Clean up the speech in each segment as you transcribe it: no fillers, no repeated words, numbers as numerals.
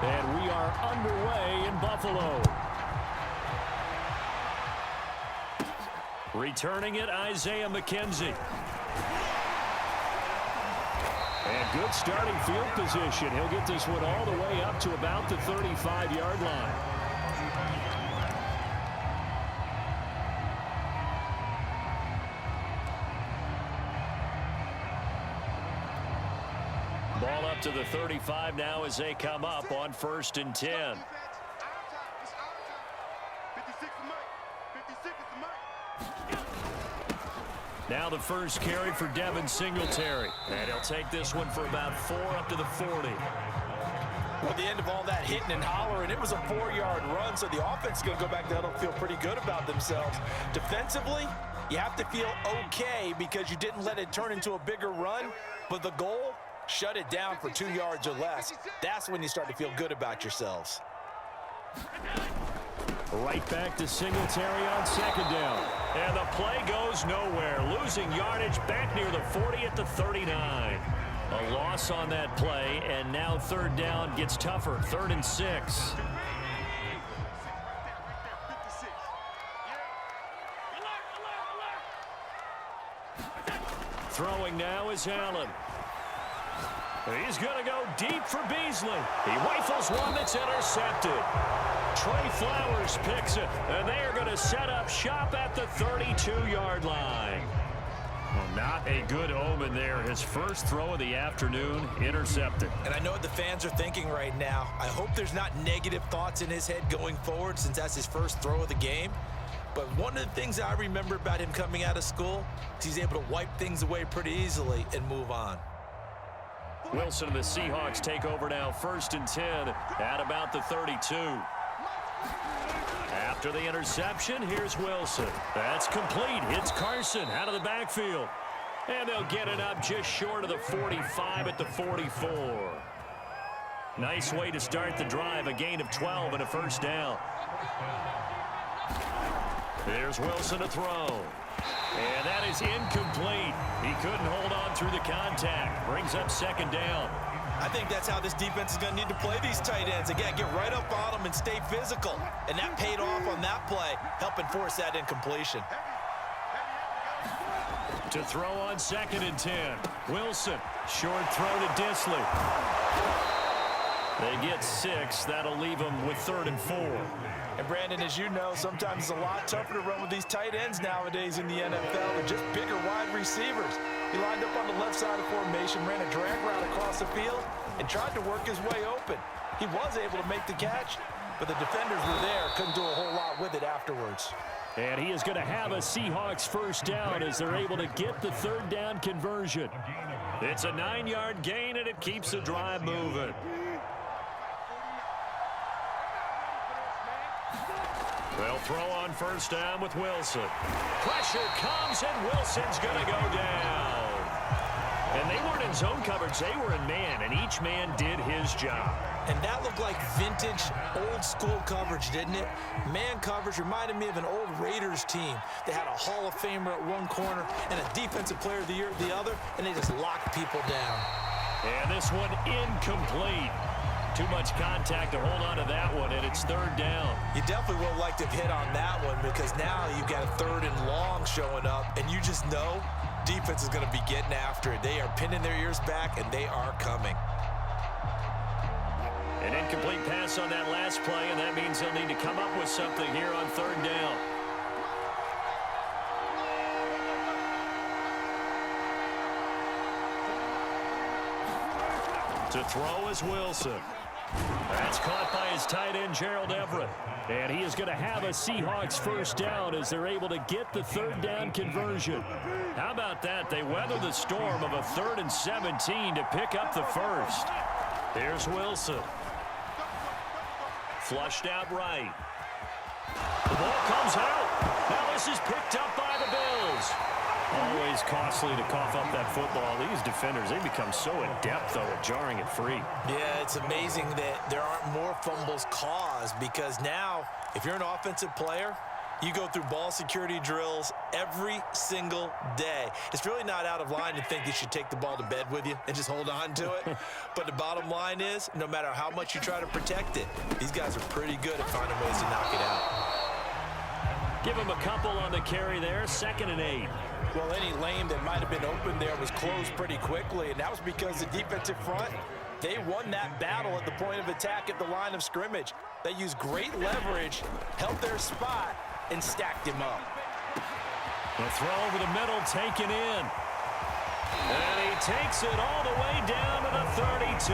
And we are underway in Buffalo. Returning it, Isaiah McKenzie. And good starting field position. He'll get this one all the way up to about the 35-yard line. Ball up to the 35 now as they come up on 1st and 10. Now the first carry for Devin Singletary. And he'll take this one for about 4 up to the 40. Well, at the end of all that hitting and hollering, it was a 4-yard run, so the offense is going to go back there and feel pretty good about themselves. Defensively, you have to feel okay because you didn't let it turn into a bigger run, but the goal, shut it down for 2 yards or less. That's when you start to feel good about yourselves. Right back to Singletary on 2nd down. And the play goes nowhere. Losing yardage back near the 40 at the 39. A loss on that play, and now 3rd down gets tougher. 3rd and 6. Throwing now is Allen. He's going to go deep for Beasley. He rifles one that's intercepted. Trey Flowers picks it, and they are going to set up shop at the 32-yard line. Well, not a good omen there. His first throw of the afternoon intercepted. And I know what the fans are thinking right now. I hope there's not negative thoughts in his head going forward since that's his first throw of the game. But one of the things I remember about him coming out of school is he's able to wipe things away pretty easily and move on. Wilson and the Seahawks take over now, 1st and 10 at about the 32. After the interception, here's Wilson. That's complete. Hits Carson out of the backfield. And they'll get it up just short of the 45 at the 44. Nice way to start the drive, a gain of 12 and a 1st down. There's Wilson to throw. And that is incomplete. He couldn't hold on through the contact. Brings up 2nd down. I think that's how this defense is going to need to play these tight ends. Again, get right up on them and stay physical. And that paid off on that play, helping force that incompletion. To throw on 2nd and 10. Wilson, short throw to Disley. They get 6. That'll leave them with 3rd and 4. And Brandon, as you know, sometimes it's a lot tougher to run with these tight ends nowadays in the NFL. They're just bigger wide receivers. He lined up on the left side of formation, ran a drag route across the field, and tried to work his way open. He was able to make the catch, but the defenders were there, couldn't do a whole lot with it afterwards. And he is going to have a Seahawks 1st down as they're able to get the 3rd down conversion. It's a 9-yard gain, and it keeps the drive moving. They'll throw on 1st down with Wilson. Pressure comes, and Wilson's going to go down. And they weren't in zone coverage. They were in man, and each man did his job. And that looked like vintage, old-school coverage, didn't it? Man coverage reminded me of an old Raiders team. They had a Hall of Famer at one corner and a Defensive Player of the Year at the other, and they just locked people down. And this one incomplete. Too much contact to hold on to that one, and it's 3rd down. You definitely would like to have hit on that one because now you've got a 3rd and long showing up, and you just know defense is going to be getting after it. They are pinning their ears back, and they are coming. An incomplete pass on that last play, and that means they'll need to come up with something here on 3rd down. To throw is Wilson. That's caught by his tight end, Gerald Everett. And he is going to have a Seahawks 1st down as they're able to get the 3rd down conversion. How about that? They weather the storm of a 3rd and 17 to pick up the 1st. Here's Wilson. Flushed out right. The ball comes out. Now this is picked up by the Bills. Always costly to cough up that football. These defenders, they become so adept, though, at jarring it free. Yeah, it's amazing that there aren't more fumbles caused because now, if you're an offensive player, You go through ball security drills every single day. It's really not out of line to think you should take the ball to bed with you and just hold on to it. But the bottom line is, no matter how much you try to protect it, these guys are pretty good at finding ways to knock it out. Give him a couple on the carry there, 2nd and 8. Well, any lane that might have been open there was closed pretty quickly, and that was because the defensive front, they won that battle at the point of attack at the line of scrimmage. They used great leverage, held their spot, and stacked him up. The throw over the middle, taken in. And he takes it all the way down to the 32.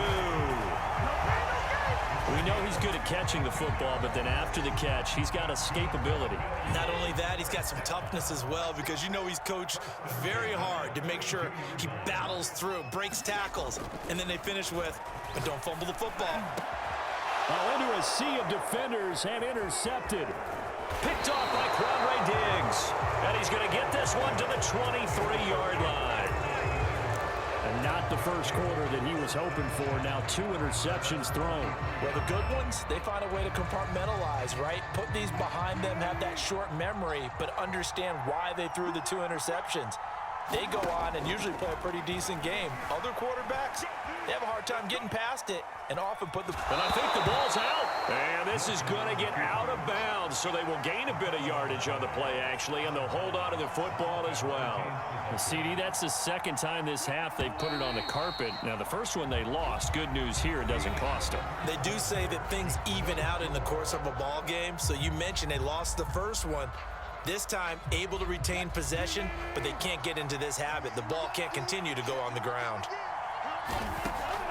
We know he's good at catching the football, but then after the catch, he's got escapability. Not only that, he's got some toughness as well, because you know he's coached very hard to make sure he battles through, breaks tackles, and then they finish with, but don't fumble the football. Into a sea of defenders and intercepted. Picked off by Quadre Diggs. And he's going to get this one to the 23-yard line. And not the first quarter that he was hoping for. Now 2 interceptions thrown. Well, the good ones, they find a way to compartmentalize, right? Put these behind them, have that short memory, but understand why they threw the 2 interceptions. They go on and usually play a pretty decent game. Other quarterbacks, they have a hard time getting past it and often put the... And I think the ball's out. And this is going to get out of bounds, so they will gain a bit of yardage on the play, actually, and they'll hold on to the football as well. CD, that's the 2nd time this half they've put it on the carpet. Now, the first one they lost. Good news here, it doesn't cost them. They do say that things even out in the course of a ball game, so you mentioned they lost the first one. This time, able to retain possession, but they can't get into this habit. The ball can't continue to go on the ground.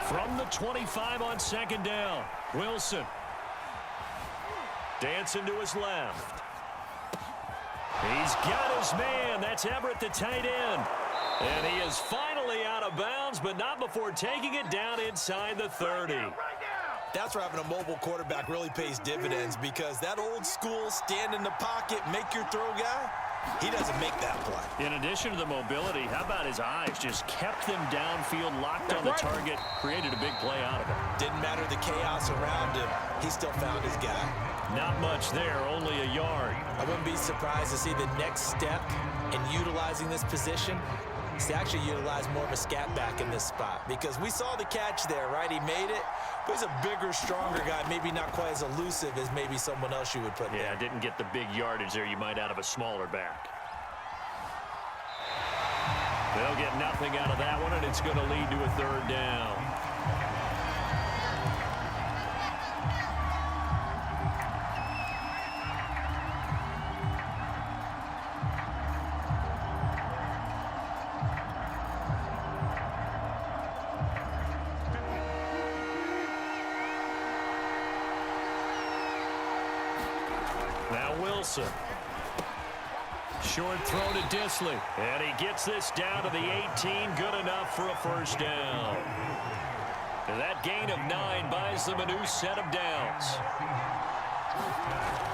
From the 25 on 2nd down, Wilson. Dancing to his left. He's got his man. That's Everett, the tight end. And he is finally out of bounds, but not before taking it down inside the 30. That's where having a mobile quarterback really pays dividends, because that old school stand in the pocket, make your throw guy, he doesn't make that play. In addition to the mobility, how about his eyes? Just kept them downfield, locked on the target, created a big play out of it. Didn't matter the chaos around him. He still found his guy. Not much there, only a yard. I wouldn't be surprised to see the next step in utilizing this position is to actually utilize more of a scat back in this spot, because we saw the catch there, right? He made it, but he's a bigger, stronger guy, maybe not quite as elusive as maybe someone else you would put there. Yeah, didn't get the big yardage there you might out of a smaller back. They'll get nothing out of that one, and it's going to lead to a 3rd down. Now Wilson. Short throw to Disley. And he gets this down to the 18. Good enough for a 1st down. And that gain of 9 buys them a new set of downs.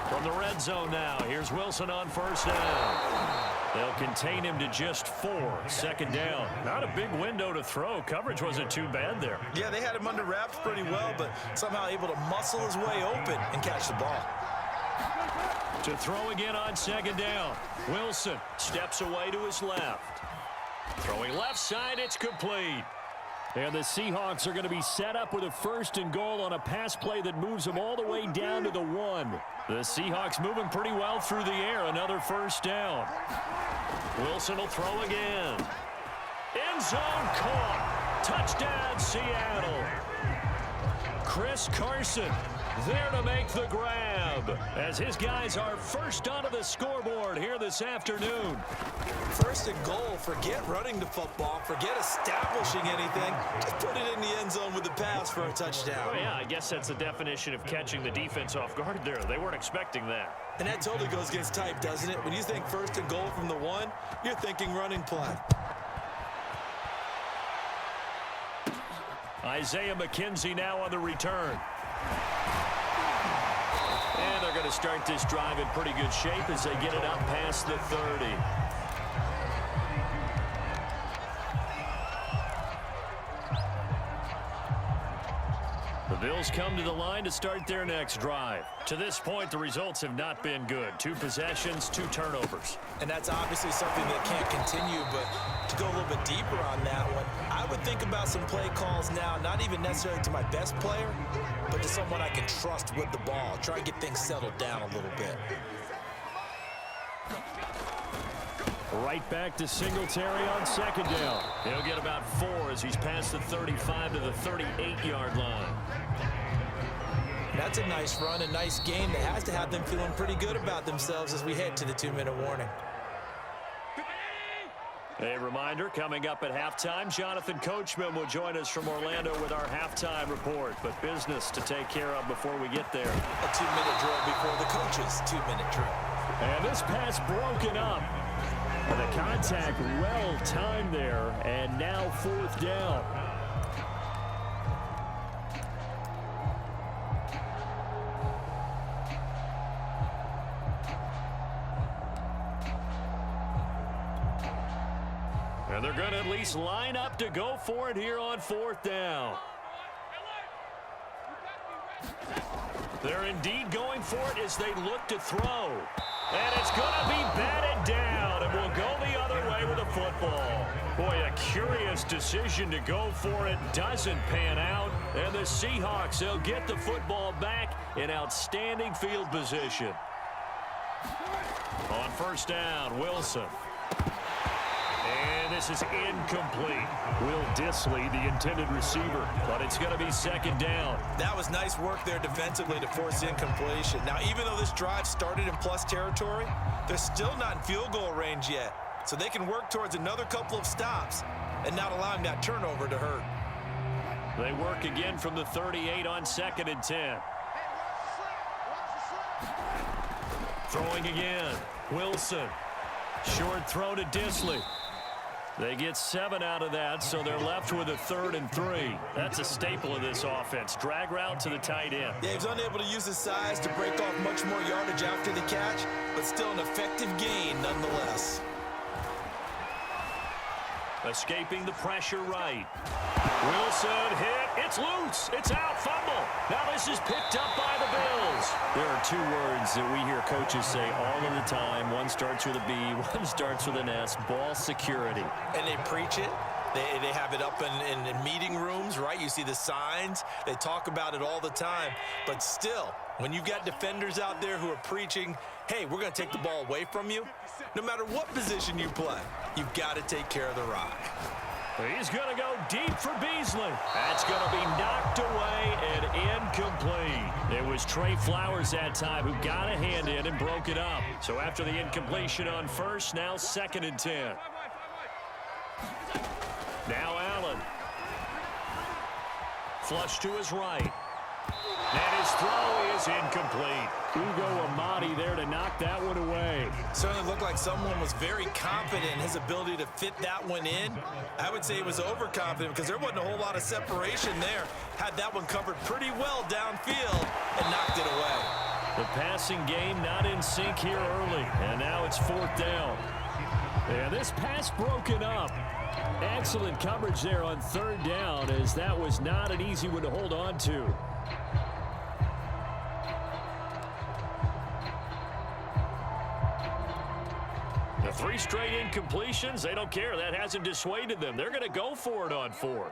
From the red zone now, here's Wilson on 1st down. They'll contain him to just 4. 2nd down. Not a big window to throw. Coverage wasn't too bad there. Yeah, they had him under wraps pretty well, but somehow able to muscle his way open and catch the ball. To throw again on 2nd down. Wilson steps away to his left. Throwing left side, it's complete. And the Seahawks are going to be set up with a 1st and goal on a pass play that moves them all the way down to the 1. The Seahawks moving pretty well through the air. Another 1st down. Wilson will throw again. End zone caught. Touchdown, Seattle. Chris Carson there to make the grab, as his guys are first onto the scoreboard here this afternoon. 1st and goal. Forget running the football. Forget establishing anything. Just put it in the end zone with the pass for a touchdown. Oh, yeah, I guess that's the definition of catching the defense off guard there. They weren't expecting that. And that totally goes against type, doesn't it? When you think 1st and goal from the 1, you're thinking running play. Isaiah McKenzie now on the return. And they're going to start this drive in pretty good shape as they get it up past the 30. Bills come to the line to start their next drive. To this point, the results have not been good. 2 possessions, 2 turnovers. And that's obviously something that can't continue, but to go a little bit deeper on that one, I would think about some play calls now, not even necessarily to my best player, but to someone I can trust with the ball. Try and get things settled down a little bit. Right back to Singletary on second down. He'll get about 4 as he's past the 35 to the 38-yard line. That's a nice run, a nice game that has to have them feeling pretty good about themselves as we head to the 2-minute warning. A reminder, coming up at halftime, Jonathan Coachman will join us from Orlando with our halftime report. But business to take care of before we get there. A 2-minute drill before the coach's 2-minute drill. And this pass broken up. The contact well timed there, and now 4th down. And they're going to at least line up to go for it here on 4th down. They're indeed going for it as they look to throw. And it's going to be batted down, and will go the other way with the football. Boy, a curious decision to go for it. Doesn't pan out. And the Seahawks, they'll get the football back in outstanding field position. On 1st down, Wilson. And this is incomplete. Will Dissly, the intended receiver, but it's going to be 2nd down. That was nice work there defensively to force incompletion. Now, even though this drive started in plus territory, they're still not in field goal range yet. So they can work towards another couple of stops and not allowing that turnover to hurt. They work again from the 38 on 2nd and 10. Throwing again. Wilson. Short throw to Dissly. They get 7 out of that, so they're left with a 3rd and 3. That's a staple of this offense. Drag route to the tight end. Yeah, he's unable to use his size to break off much more yardage after the catch, but still an effective gain nonetheless. Escaping the pressure right. Wilson hit. It's loose. It's out. Fumble. Now this is picked up by the Bills. There are 2 words that we hear coaches say all of the time. One starts with a B, one starts with an S. Ball security. And they preach it. They have it up in meeting rooms, right? You see the signs. They talk about it all the time. But still, when you've got defenders out there who are preaching, hey, we're going to take the ball away from you, no matter what position you play, you've got to take care of the rock. He's going to go deep for Beasley. That's going to be knocked away and incomplete. It was Trey Flowers that time who got a hand in and broke it up. So after the incompletion on 1st, now 2nd and 10. Now Allen. Flush to his right. And his throw is incomplete. Ugo Amadi there to knock that one away. Certainly looked like someone was very confident in his ability to fit that one in. I would say he was overconfident because there wasn't a whole lot of separation there. Had that one covered pretty well downfield and knocked it away. The passing game not in sync here early, and now it's 4th down. And this pass broken up. Excellent coverage there on 3rd down, as that was not an easy one to hold on to. The 3 straight incompletions, they don't care. That hasn't dissuaded them. They're going to go for it on 4th.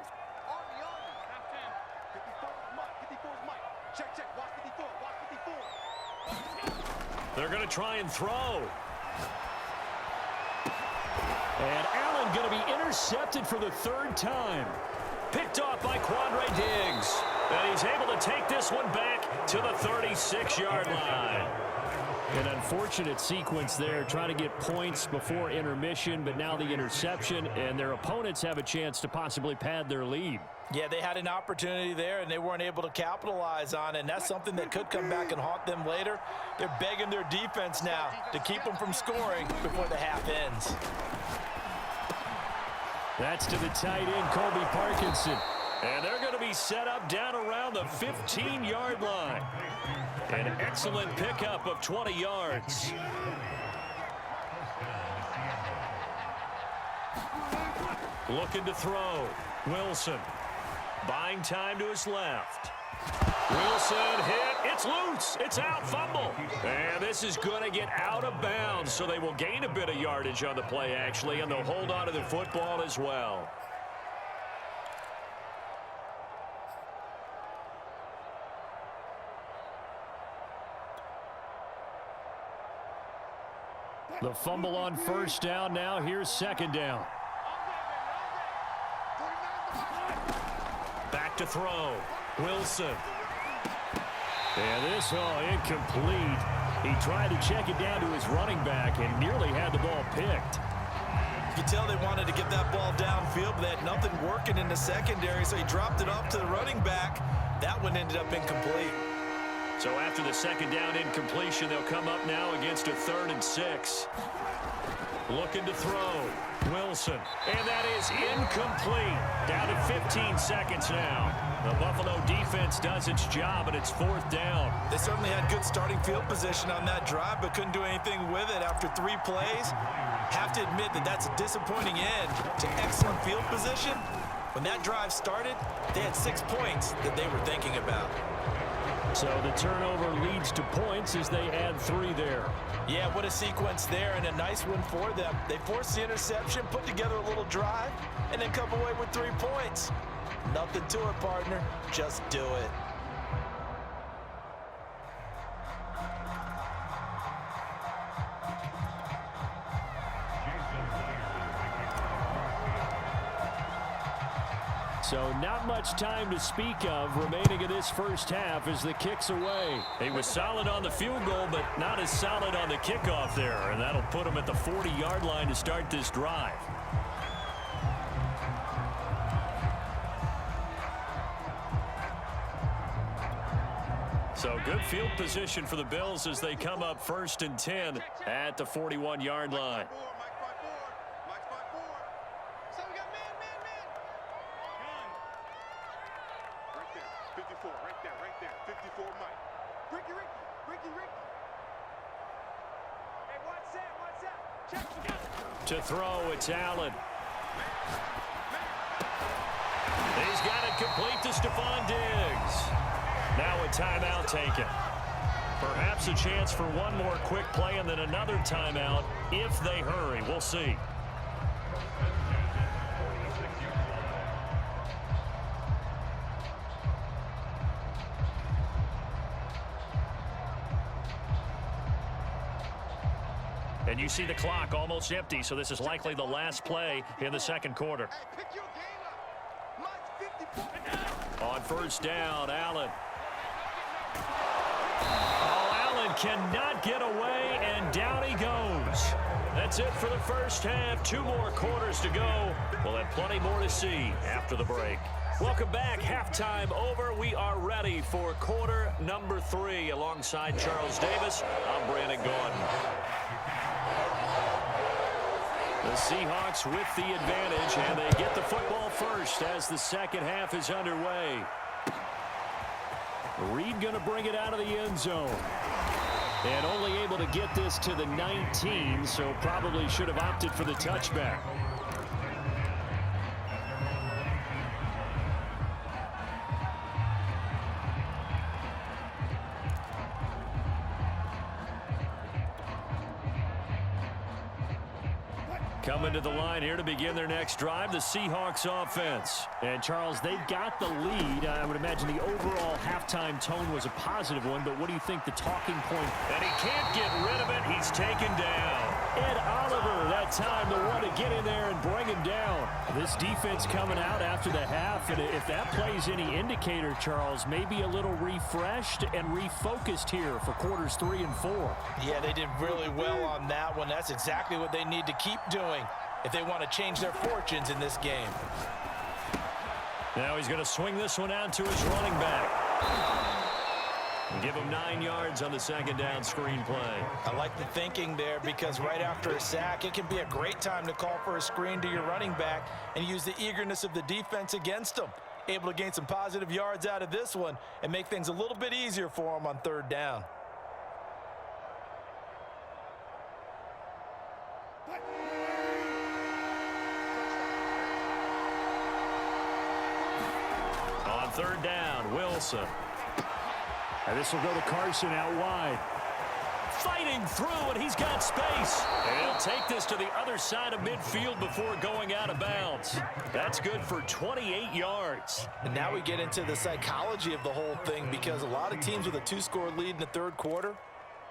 They're going to try and throw. And Allen going to be intercepted for the 3rd time. Picked off by Quandre Diggs. And he's able to take this one back to the 36-yard line. An unfortunate sequence there, trying to get points before intermission, but now the interception, and their opponents have a chance to possibly pad their lead. Yeah, they had an opportunity there, and they weren't able to capitalize on it, and that's something that could come back and haunt them later. They're begging their defense now to keep them from scoring before the half ends. That's to the tight end, Colby Parkinson. And they're going to be set up down around the 15-yard line. An excellent pickup of 20 yards. Looking to throw. Wilson. Buying time to his left. Wilson hit. It's loose. It's out. Fumble. And this is going to get out of bounds, so they will gain a bit of yardage on the play, actually, and they'll hold on to the football as well. The fumble on first down now. Here's second down. Back to throw. Wilson. And this, incomplete. He tried to check it down to his running back and nearly had the ball picked. You can tell they wanted to get that ball downfield, but they had nothing working in the secondary, so he dropped it off to the running back. That one ended up incomplete. So after the second down incompletion, they'll come up now against a 3rd and 6. Looking to throw. Wilson. And that is incomplete. Down to 15 seconds now. The Buffalo defense does its job, and it's 4th down. They certainly had good starting field position on that drive, but couldn't do anything with it after 3 plays. Have to admit that that's a disappointing end to excellent field position. When that drive started, they had 6 points that they were thinking about. So the turnover leads to points as they add 3 there. Yeah, what a sequence there, and a nice one for them. They forced the interception, put together a little drive, and then come away with 3 points. Nothing to it, partner. Just do it. So not much time to speak of remaining in this first half as the kick's away. He was solid on the field goal, but not as solid on the kickoff there, and that'll put him at the 40-yard line to start this drive. So good field position for the Bills as they come up 1st and 10 at the 41-yard line. To throw, it's Allen. He's got it complete to Stephon Diggs. Now a timeout taken. Perhaps a chance for one more quick play and then another timeout if they hurry. We'll see. And you see the clock almost empty, so this is likely the last play in the second quarter. On first down, Allen. Oh, Allen cannot get away, and down he goes. That's it for the first half. 2 more quarters to go. We'll have plenty more to see after the break. Welcome back. Halftime over. We are ready for quarter number 3. Alongside Charles Davis, I'm Brandon Gordon. The Seahawks with the advantage, and they get the football first as the second half is underway. Reed going to bring it out of the end zone. And only able to get this to the 19, so probably should have opted for the touchback. Coming to the line here to begin their next drive, the Seahawks offense. And, Charles, they've got the lead. I would imagine the overall halftime tone was a positive one, but what do you think the talking point? And he can't get rid of it. He's taken down. Ed Oliver, that time, the one to get in there and bring him down. This defense coming out after the half, and if that plays any indicator, Charles, maybe a little refreshed and refocused here for quarters 3 and 4. Yeah, they did really well on that one. That's exactly what they need to keep doing if they want to change their fortunes in this game. Now he's going to swing this one out to his running back. And give him 9 yards on the second down screen play. I like the thinking there because right after a sack, it can be a great time to call for a screen to your running back and use the eagerness of the defense against them. Able to gain some positive yards out of this one and make things a little bit easier for them on 3rd down. On 3rd down, Wilson. And this will go to Carson out wide. Fighting through, and he's got space. And he'll take this to the other side of midfield before going out of bounds. That's good for 28 yards. And now we get into the psychology of the whole thing, because a lot of teams with a 2-score lead in the third quarter,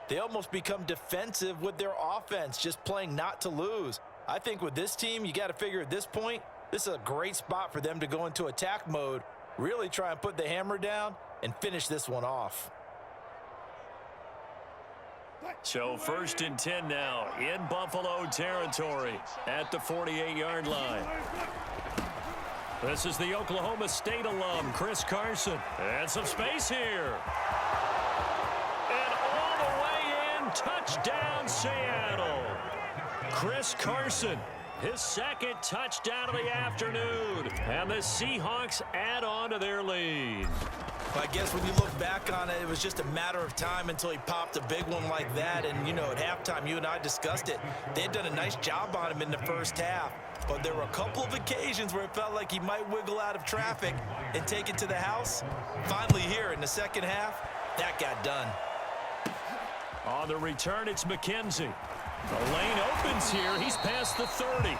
they almost become defensive with their offense, just playing not to lose. I think with this team, you got to figure at this point, this is a great spot for them to go into attack mode, really try and put the hammer down and finish this one off. So 1st and 10 now in Buffalo territory at the 48-yard line. This is the Oklahoma State alum, Chris Carson. And some space here. And all the way in, touchdown Seattle. Chris Carson, his 2nd touchdown of the afternoon. And the Seahawks add on to their lead. I guess when you look back on it, it was just a matter of time until he popped a big one like that. And, you know, at halftime, you and I discussed it. They had done a nice job on him in the first half. But there were a couple of occasions where it felt like he might wiggle out of traffic and take it to the house. Finally here in the second half, that got done. On the return, it's McKenzie. The lane opens here. He's past the 30.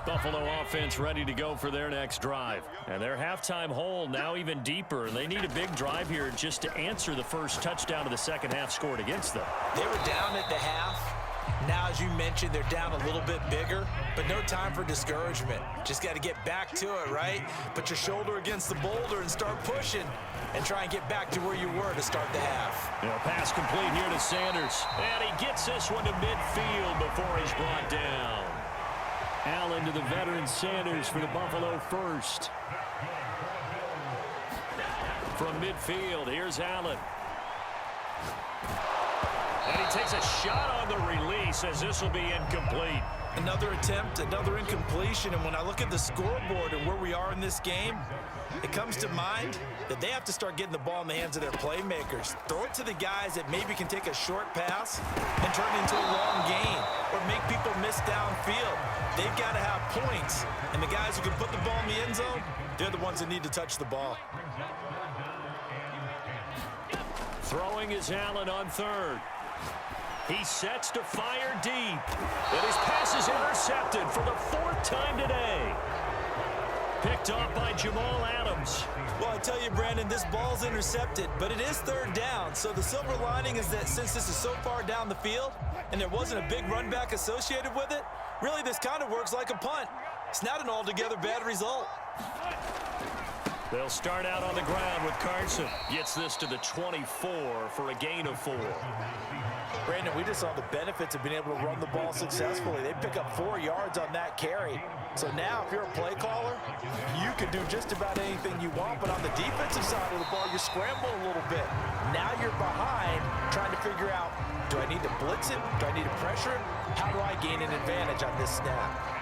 Buffalo offense ready to go for their next drive. And their halftime hole now even deeper. They need a big drive here just to answer the first touchdown of the second half scored against them. They were down at the half. Now, as you mentioned, they're down a little bit bigger, but no time for discouragement. Just got to get back to it, right? Put your shoulder against the boulder and start pushing and try and get back to where you were to start the half. Pass complete here to Sanders. And he gets this one to midfield before he's brought down. Allen to the veteran Sanders for the Buffalo first. From midfield, here's Allen. And he takes a shot on the release as this will be incomplete. Another attempt, another incompletion, and when I look at the scoreboard and where we are in this game, it comes to mind that they have to start getting the ball in the hands of their playmakers. Throw it to the guys that maybe can take a short pass and turn it into a long gain or make people miss downfield. They've got to have points, and the guys who can put the ball in the end zone, they're the ones that need to touch the ball. Throwing is Allen on third. He sets to fire deep. And his pass is intercepted for the 4th time today. Picked off by Jamal Adams. Well, I tell you, Brandon, this ball's intercepted, but it is 3rd down. So the silver lining is that since this is so far down the field and there wasn't a big run back associated with it, really this kind of works like a punt. It's not an altogether bad result. They'll start out on the ground with Carson. Gets this to the 24 for a gain of 4. Brandon, we just saw the benefits of being able to run the ball successfully. They pick up 4 yards on that carry. So now, if you're a play caller, you can do just about anything you want. But on the defensive side of the ball, you scramble a little bit. Now you're behind, trying to figure out, do I need to blitz it? Do I need to pressure it? How do I gain an advantage on this snap?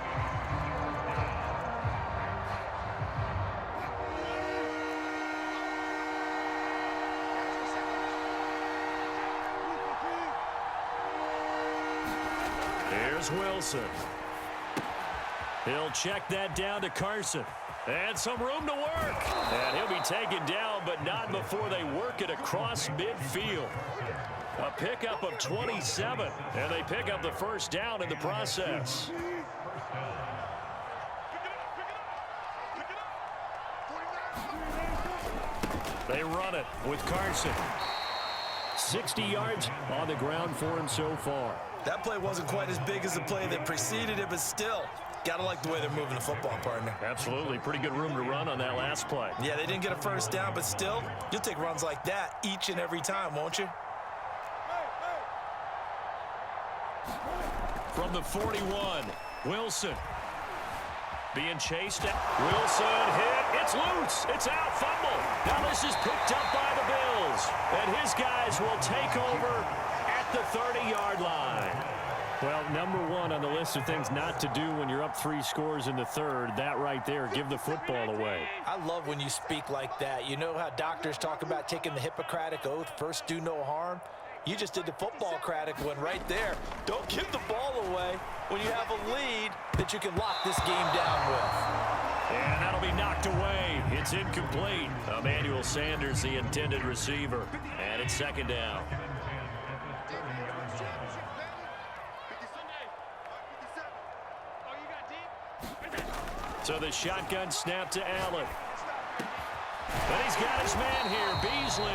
Here's Wilson. He'll check that down to Carson. And some room to work. And he'll be taken down, but not before they work it across midfield. A pickup of 27. And they pick up the first down in the process. They run it with Carson. 60 yards on the ground for him so far. That play wasn't quite as big as the play that preceded it, but still, gotta like the way they're moving the football, partner. Absolutely. Pretty good room to run on that last play. Yeah, they didn't get a first down, but still, you'll take runs like that each and every time, won't you? From the 41, Wilson. Being chased at Wilson hit. It's loose. It's out. Fumble. Now this is picked up by the Bills. And his guys will take over at the 30-yard line. Well, number one on the list of things not to do when you're up 3 scores in the third, that right there, give the football away. I love when you speak like that. You know how doctors talk about taking the Hippocratic Oath, first do no harm? You just did the football-cratic one right there. Don't give the ball away when you have a lead that you can lock this game down with. And that'll be knocked away. It's incomplete. Emmanuel Sanders, the intended receiver. And it's second down. So the shotgun snap to Allen. But he's got his man here, Beasley.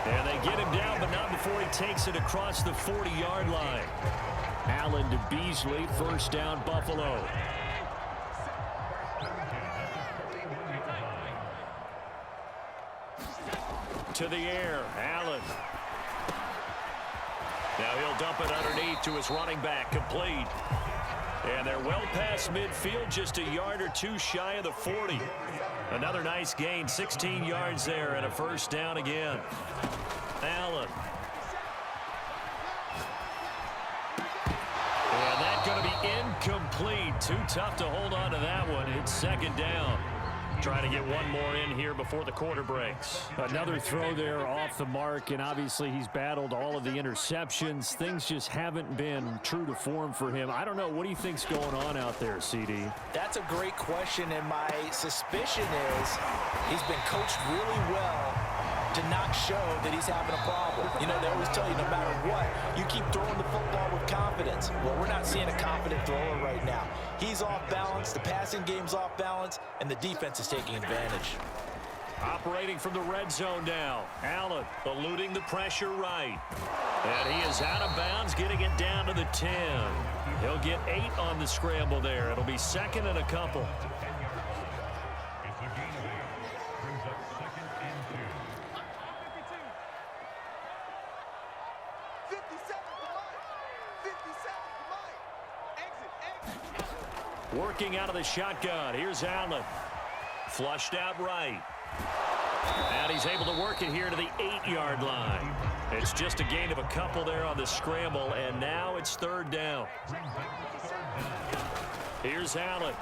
And they get him down, but not before he takes it across the 40-yard line. Allen to Beasley, first down, Buffalo. To the air, Allen. Now he'll dump it underneath to his running back, complete. And they're well past midfield, just a yard or two shy of the 40. Another nice gain, 16 yards there, and a first down again. Allen. And that's going to be incomplete. Too tough to hold on to that one. It's second down. Trying to get one more in here before the quarter breaks. Another throw there off the mark, and obviously he's battled all of the interceptions. Things just haven't been true to form for him. I don't know. What do you think's going on out there, CD? That's a great question, and my suspicion is he's been coached really well to not show that he's having a problem. You know, they always tell you no matter what, you keep throwing the football with confidence. Well, we're not seeing a confident thrower right now. He's off balance, the passing game's off balance, and the defense is taking advantage. Operating from the red zone now. Allen eluding the pressure right. And he is out of bounds, getting it down to the 10. He'll get 8 on the scramble there. It'll be second and a couple. Working out of the shotgun. Here's Allen. Flushed out right. And he's able to work it here to the 8-yard line. It's just a gain of a couple there on the scramble, and now it's third down. Here's Allen.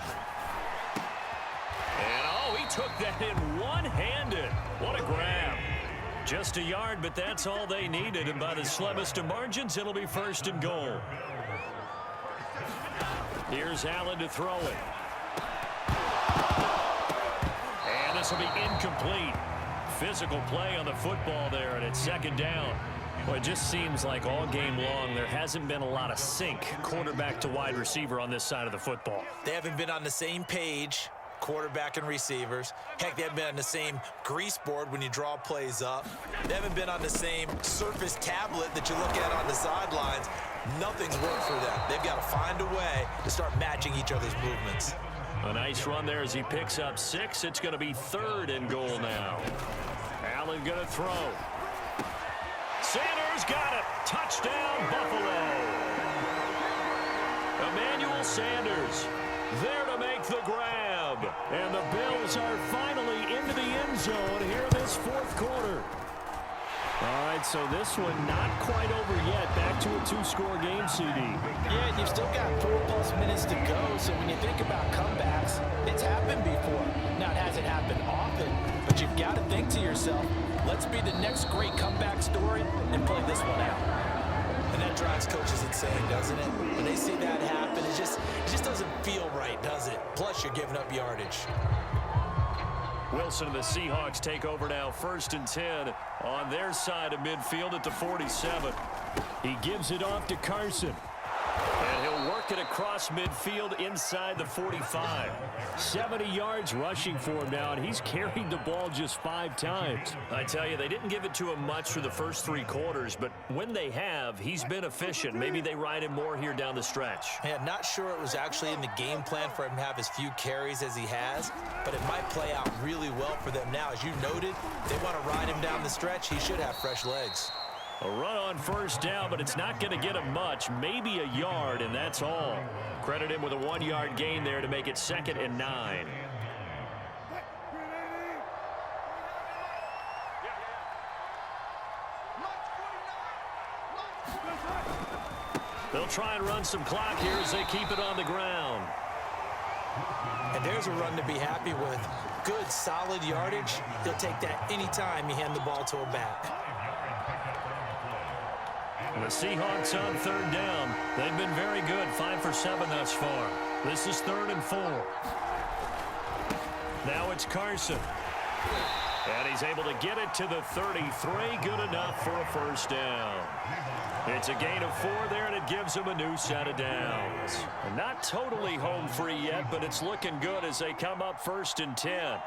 And, oh, he took that in one-handed. What a grab. Just a yard, but that's all they needed, and by the slimmest of margins, it'll be first and goal. Here's Allen to throw it. And this will be incomplete. Physical play on the football there, and it's second down. Well, it just seems like all game long there hasn't been a lot of sync quarterback to wide receiver on this side of the football. They haven't been on the same page, quarterback and receivers. Heck, they haven't been on the same grease board when you draw plays up. They haven't been on the same surface tablet that you look at on the sidelines. Nothing's worked for them. They've got to find a way to start matching each other's movements. A nice run there as he picks up 6. It's going to be third and goal now. Allen going to throw. Sanders got it. Touchdown, Buffalo. Emmanuel Sanders there to make the grab. And the Bills are finally into the end zone here in this fourth quarter. All right, so this one not quite over yet. Back to a 2-score game, CD. Yeah, you've still got 4+ minutes to go, so when you think about comebacks, it's happened before. Now, it hasn't happened often, but you've got to think to yourself, let's be the next great comeback story and play this one out. And that drives coaches insane, doesn't it? When they see that happen, it just doesn't feel right, does it? Plus, you're giving up yardage. Wilson and the Seahawks take over now, 1st and 10 on their side of midfield at the 47. He gives it off to Carson. And he'll work it across midfield inside the 45. 70 yards rushing for him now, and he's carried the ball just 5 times. I tell you, they didn't give it to him much for the first 3 quarters, but when they have, he's been efficient. Maybe they ride him more here down the stretch. Yeah, not sure it was actually in the game plan for him to have as few carries as he has, but it might play out really well for them now. As you noted, they want to ride him down the stretch. He should have fresh legs. A run on first down, but it's not going to get him much. Maybe a yard, and that's all. Credit him with a 1-yard gain there to make it 2nd and 9. They'll try and run some clock here as they keep it on the ground. And there's a run to be happy with. Good, solid yardage. He'll take that anytime you hand the ball to a back. The Seahawks on third down. They've been very good, 5 for 7 thus far. This is 3rd and 4. Now it's Carson. And he's able to get it to the 33. Good enough for a first down. It's a gain of 4 there, and it gives him a new set of downs. Not totally home free yet, but it's looking good as they come up 1st and 10.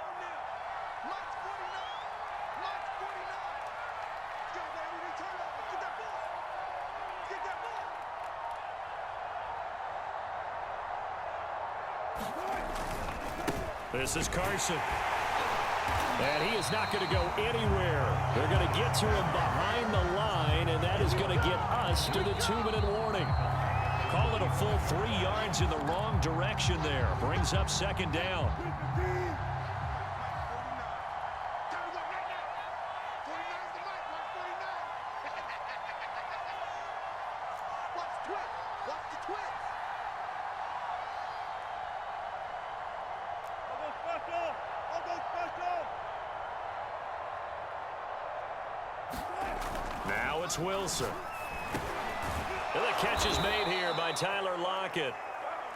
This is Carson. And he is not going to go anywhere. They're going to get to him behind the line, and that is going to get us to the 2-minute warning. Call it a full 3 yards in the wrong direction there. Brings up 2nd down. Now it's Wilson. And the catch is made here by Tyler Lockett.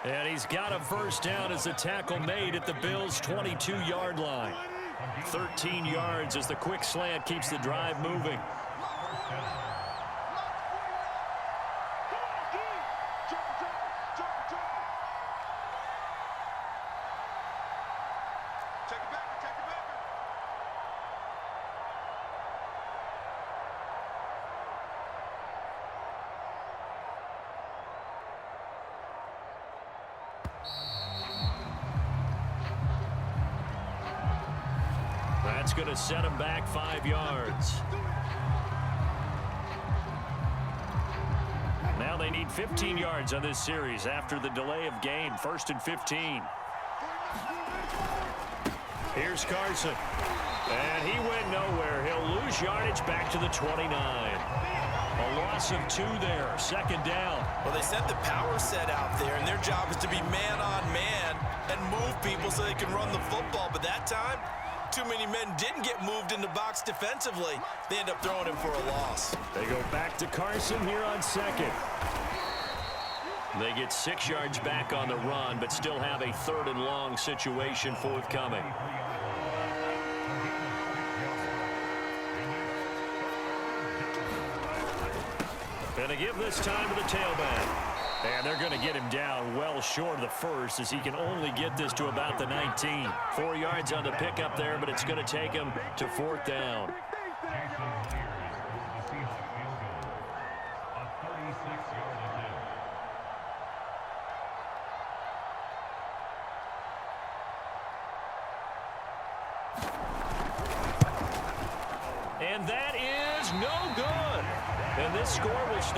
And he's got a first down as the tackle made at the Bills' 22-yard line. 13 yards as the quick slant keeps the drive moving. That's going to set him back 5 yards. Now they need 15 yards on this series after the delay of game. 1st and 15. Here's Carson. And he went nowhere. He'll lose yardage back to the 29. A loss of 2 there. 2nd down. Well, they sent the power set out there, and their job is to be man-on-man and move people so they can run the football. But that time, too many men didn't get moved in the box defensively. They end up throwing him for a loss. They go back to Carson here on 2nd. They get 6 yards back on the run, but still have a 3rd and long situation forthcoming. Gonna give this time to the tailback. And they're going to get him down well short of the 1st as he can only get this to about the 19. 4 yards on the pickup there, but it's going to take him to 4th down. And that is no good. And this score will stay.